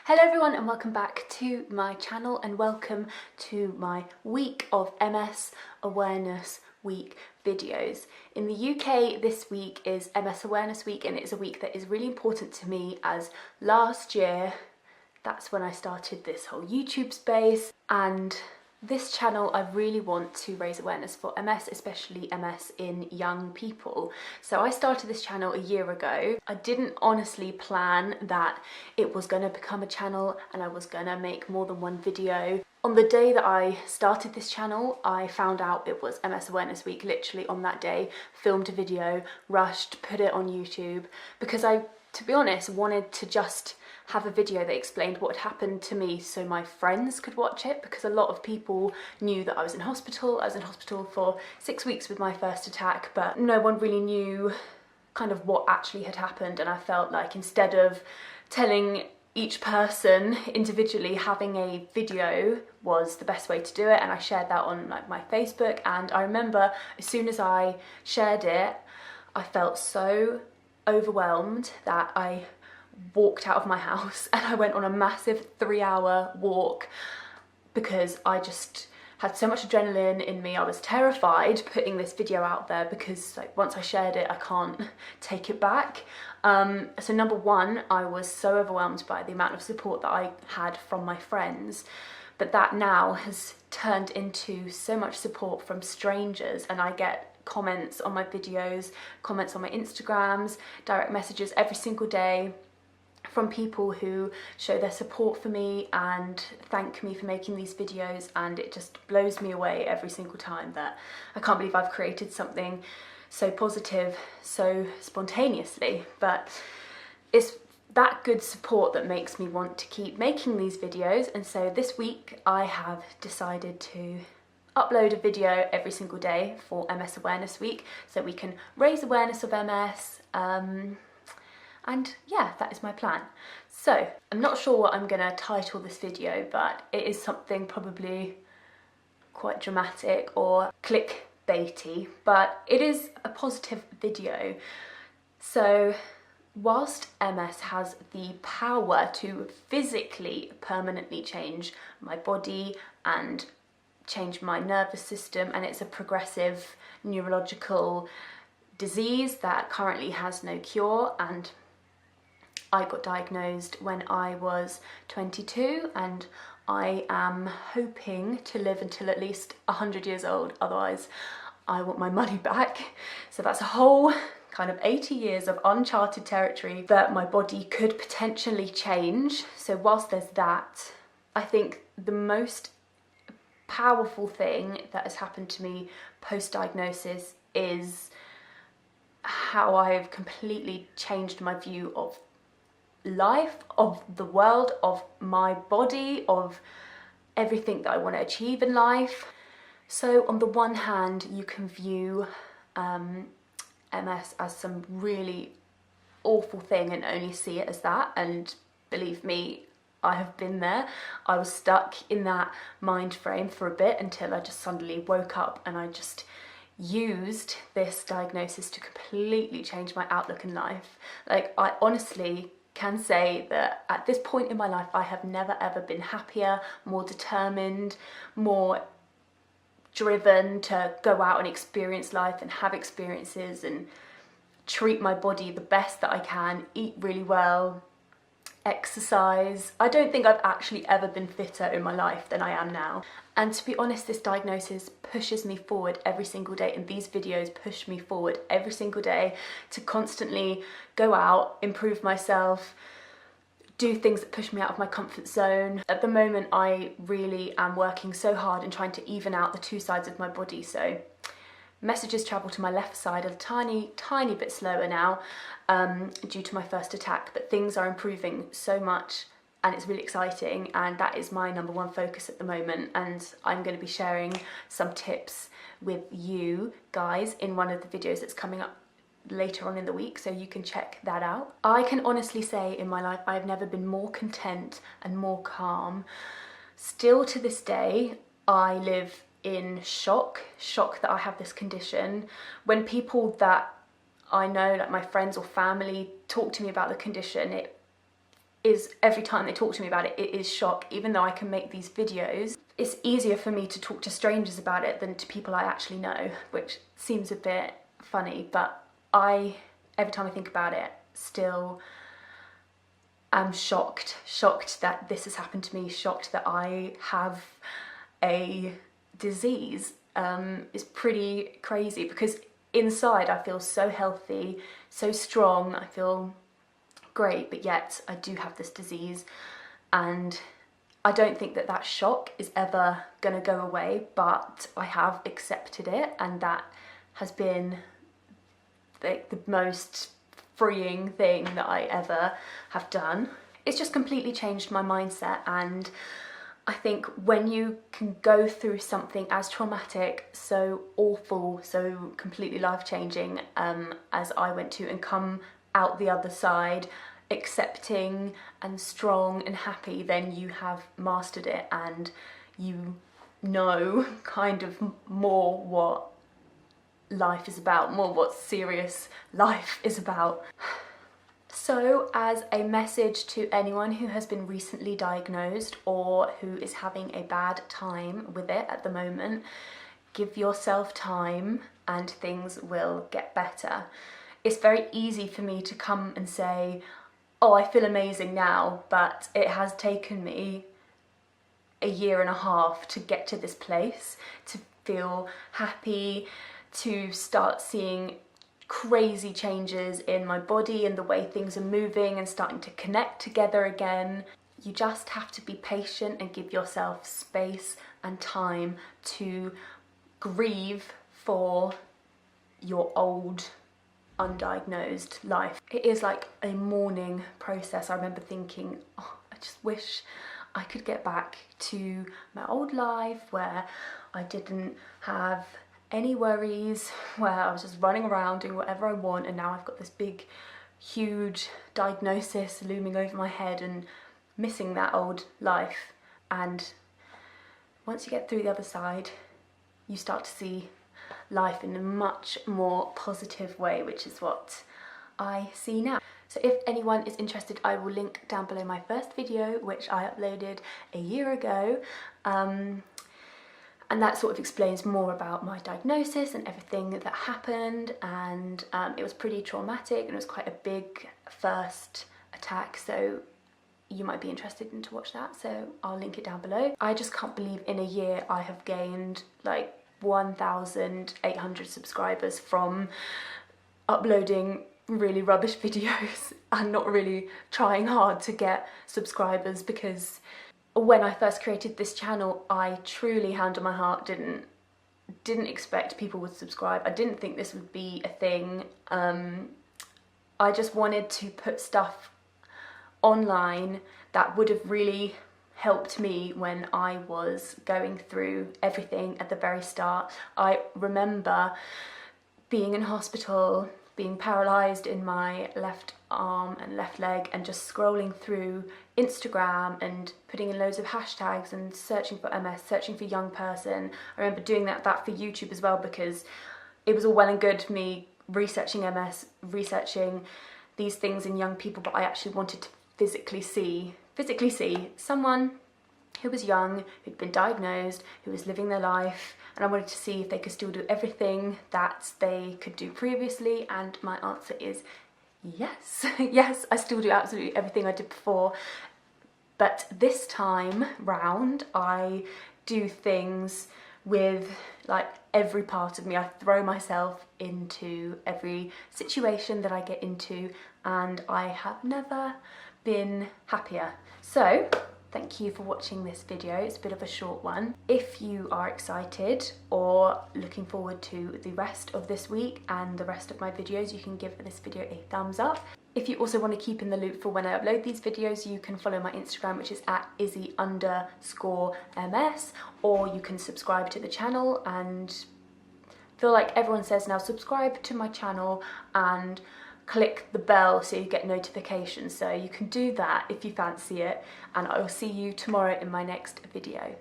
Hello everyone and welcome back to my channel and welcome to my week of MS Awareness Week videos. In the UK this week is MS Awareness Week, and it's a week that is really important to me as last year that's when I started this whole YouTube space, and this channel I really want to raise awareness for MS, especially MS in young people. So I started this channel a year ago. I didn't honestly plan that it was going to become a channel and I was going to make more than one video. On the day that I started this channel, I found out it was MS Awareness Week. Literally on that day, filmed a video, rushed, put it on YouTube, because I, to be honest, wanted to just have a video that explained what had happened to me so my friends could watch it, because a lot of people knew that I was in hospital. I was in hospital for 6 weeks with my first attack, but no one really knew kind of what actually had happened, and I felt like instead of telling each person individually, having a video was the best way to do it. And I shared that on my Facebook, and I remember as soon as I shared it, I felt so overwhelmed that I walked out of my house and I went on a massive 3-hour walk because I just had so much adrenaline in me. I was terrified putting this video out there because once I shared it, I can't take it back. So number one, I was so overwhelmed by the amount of support that I had from my friends, but that now has turned into so much support from strangers, and I get comments on my videos, comments on my Instagrams, direct messages every single day from people who show their support for me and thank me for making these videos, and it just blows me away every single time that I can't believe I've created something so positive so spontaneously. But it's that good support that makes me want to keep making these videos, and so this week I have decided to upload a video every single day for MS Awareness Week so we can raise awareness of MS. And yeah, that is my plan. So I'm not sure what I'm gonna title this video, but it is something probably quite dramatic or clickbaity, but it is a positive video. So whilst MS has the power to physically permanently change my body and change my nervous system, and it's a progressive neurological disease that currently has no cure, and I got diagnosed when I was 22, and I am hoping to live until at least 100 years old, otherwise I want my money back. So that's a whole kind of 80 years of uncharted territory that my body could potentially change. So whilst there's that, I think the most powerful thing that has happened to me post-diagnosis is how I've completely changed my view of life, of the world, of my body, of everything that I want to achieve in life. So on the one hand, you can view MS as some really awful thing and only see it as that, and believe me, I have been there. I was stuck in that mind frame for a bit until I just suddenly woke up, and I just used this diagnosis to completely change my outlook in life. Like, I honestly can say that at this point in my life, I have never ever been happier, more determined, more driven to go out and experience life and have experiences and treat my body the best that I can, eat really well, exercise. I don't think I've actually ever been fitter in my life than I am now. And to be honest, this diagnosis pushes me forward every single day, and these videos push me forward every single day to constantly go out, improve myself, do things that push me out of my comfort zone. At the moment, I really am working so hard in trying to even out the two sides of my body. So messages travel to my left side a tiny bit slower now due to my first attack, but things are improving so much and it's really exciting, and that is my number one focus at the moment. And I'm going to be sharing some tips with you guys in one of the videos that's coming up later on in the week, so you can check that out. I can honestly say in my life I have never been more content and more calm. Still to this day, I live in shock that I have this condition. When people that I know, like my friends or family, talk to me about the condition, it is every time they talk to me about it, it is shock. Even though I can make these videos, it's easier for me to talk to strangers about it than to people I actually know, which seems a bit funny, but every time I think about it, still am shocked that this has happened to me, shocked that I have a disease. It's pretty crazy because inside I feel so healthy, so strong, I feel great, but yet I do have this disease, and I don't think that that shock is ever gonna go away, but I have accepted it, and that has been the most freeing thing that I ever have done. It's just completely changed my mindset, and I think when you can go through something as traumatic, so awful, so completely life-changing as I went to, and come out the other side accepting and strong and happy, then you have mastered it, and you know kind of more what life is about, more what serious life is about. So, as a message to anyone who has been recently diagnosed or who is having a bad time with it at the moment, give yourself time and things will get better. It's very easy for me to come and say, oh, I feel amazing now, but it has taken me a year and a half to get to this place, to feel happy, to start seeing crazy changes in my body and the way things are moving and starting to connect together again. You just have to be patient and give yourself space and time to grieve for your old undiagnosed life. It is like a mourning process. I remember thinking, oh, I just wish I could get back to my old life where I didn't have any worries, where I was just running around doing whatever I want, and now I've got this big, huge diagnosis looming over my head and missing that old life. And once you get through the other side, you start to see life in a much more positive way, which is what I see now. So if anyone is interested, I will link down below my first video, which I uploaded a year ago, and that sort of explains more about my diagnosis and everything that happened, and it was pretty traumatic, and it was quite a big first attack, so you might be interested in to watch that, so I'll link it down below. I just can't believe in a year I have gained like 1,800 subscribers from uploading really rubbish videos and not really trying hard to get subscribers, because when I first created this channel, I truly, hand on my heart, didn't expect people would subscribe. I didn't think this would be a thing. I just wanted to put stuff online that would have really helped me when I was going through everything at the very start. I remember being in hospital, being paralysed in my left arm and left leg, and just scrolling through Instagram and putting in loads of hashtags and searching for MS, searching for young person. I remember doing that for YouTube as well, because it was all well and good me researching MS, researching these things in young people, but I actually wanted to physically see someone who was young, who'd been diagnosed, who was living their life, and I wanted to see if they could still do everything that they could do previously, and my answer is yes. Yes, I still do absolutely everything I did before, but this time round I do things with like every part of me. I throw myself into every situation that I get into, and I have never been happier. So thank you for watching this video. It's a bit of a short one. If you are excited or looking forward to the rest of this week and the rest of my videos, you can give this video a thumbs up. If you also want to keep in the loop for when I upload these videos, you can follow my Instagram, which is @Izzy_MS, or you can subscribe to the channel. And I feel like everyone says now, subscribe to my channel and click the bell so you get notifications, so you can do that if you fancy it, and I will see you tomorrow in my next video.